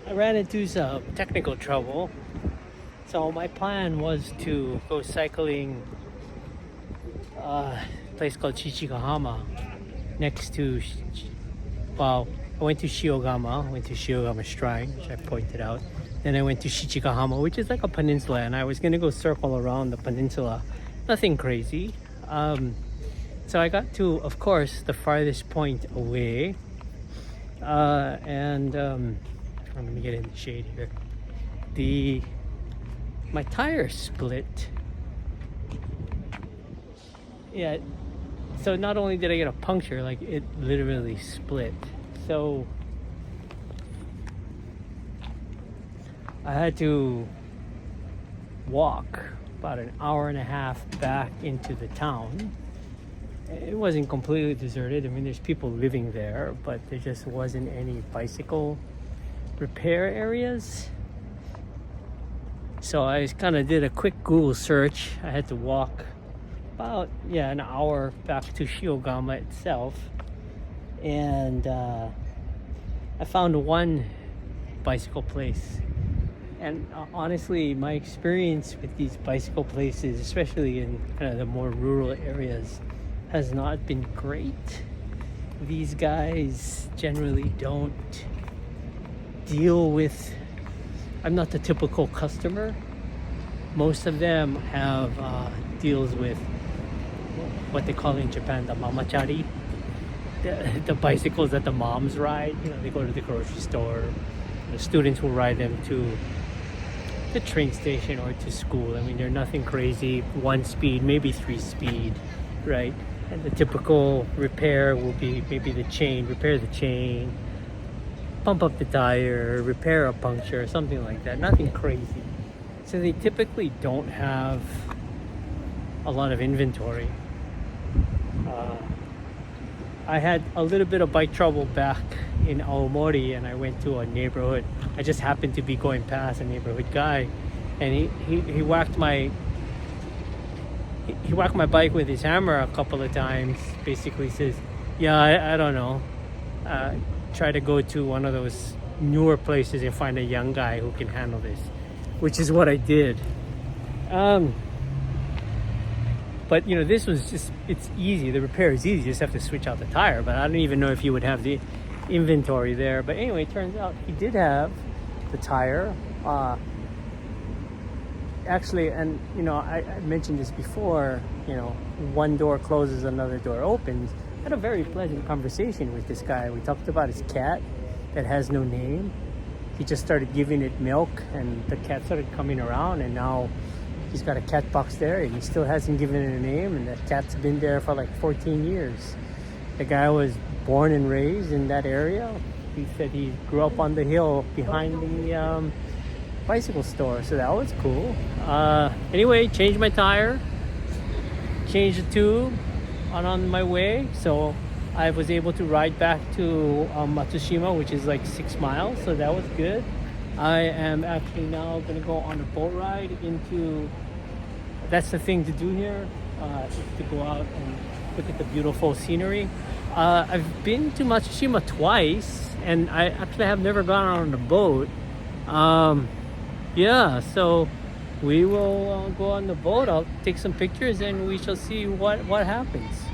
I ran into some technical trouble. So my plan was to go cycling a place called Chichigahama next to, well, I went to Shiogama, went to Shiogama Shrine, which I pointed out. Then I went to Shichigahama, which is like a peninsula, and I was gonna go circle around the peninsula. Nothing crazy. So I got to, of course, the farthest point away. Let me get in the shade here. My tire split. Yeah, so not only did I get a puncture, like it literally split. So I had to walk about an hour and a half back into the town. It wasn't completely deserted. I mean, there's people living there, but there just wasn't any bicycle repair areas. So I kind of did a quick Google search. I had to walk about an hour back to Shiogama itself, and I found one bicycle place. And honestly, my experience with these bicycle places, especially in kind of the more rural areas, has not been great. These guys generally don't deal with, I'm not the typical customer. Most of them have deals with what they call in Japan the mamachari, the bicycles that the moms ride. You know, they go to the grocery store. The students will ride them to the train station or to school. I mean, they're nothing crazy. 1 speed, maybe 3 speed, right? And the typical repair will be maybe repair the chain, pump up the tire, repair a puncture, something like that. Nothing crazy. So they typically don't have a lot of inventory. I had a little bit of bike trouble back in Aomori, and I went to a neighborhood. I just happened to be going past a neighborhood guy, and he whacked my bike with his hammer a couple of times. Basically says, yeah, I don't know, try to go to one of those newer places and find a young guy who can handle this, which is what I did. But you know, this was just, it's easy. The repair is easy. You just have to switch out the tire. But I don't even know if he would have the inventory there. But anyway, it turns out he did have the tire. Actually, and you know, I mentioned this before, you know, one door closes, another door opens. I had a very pleasant conversation with this guy. We talked about his cat that has no name. He just started giving it milk, and the cat started coming around, and now he's got a cat box there, and he still hasn't given it a name, and that cat's been there for like 14 years. The guy was born and raised in that area. He said he grew up on the hill behind the bicycle store, so that was cool. Anyway, changed my tire, changed the tube on my way, so I was able to ride back to Matsushima, which is like 6 miles, so that was good. I am actually now going to go on a boat ride into, that's the thing to do here, is to go out and look at the beautiful scenery. I've been to Matsushima twice, and I actually have never gone on a boat. So we will go on the boat. I'll take some pictures and we shall see what happens.